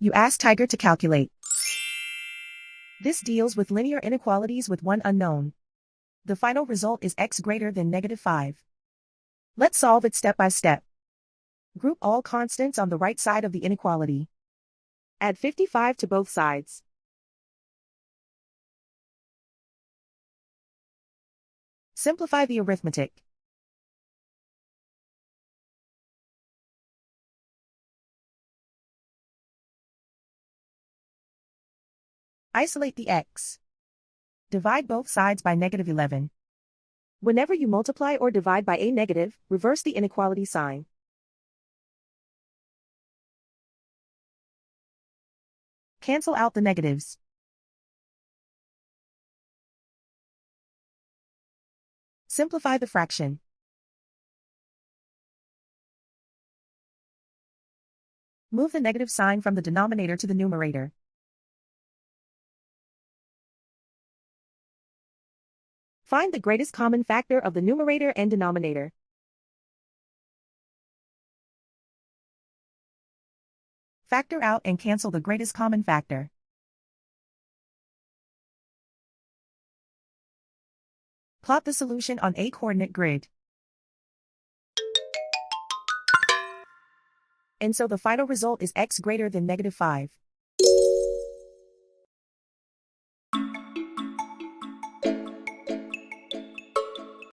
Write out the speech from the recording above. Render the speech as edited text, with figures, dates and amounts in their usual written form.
You ask Tiger to calculate. This deals with linear inequalities with one unknown. The final result is x greater than -5. Let's solve it step by step. Group all constants on the right side of the inequality. Add 55 to both sides. Simplify the arithmetic. Isolate the x. Divide both sides by -11. Whenever you multiply or divide by a negative, reverse the inequality sign. Cancel out the negatives. Simplify the fraction. Move the negative sign from the denominator to the numerator. Find the greatest common factor of the numerator and denominator. Factor out and cancel the greatest common factor. Plot the solution on a coordinate grid. And so the final result is x greater than -5.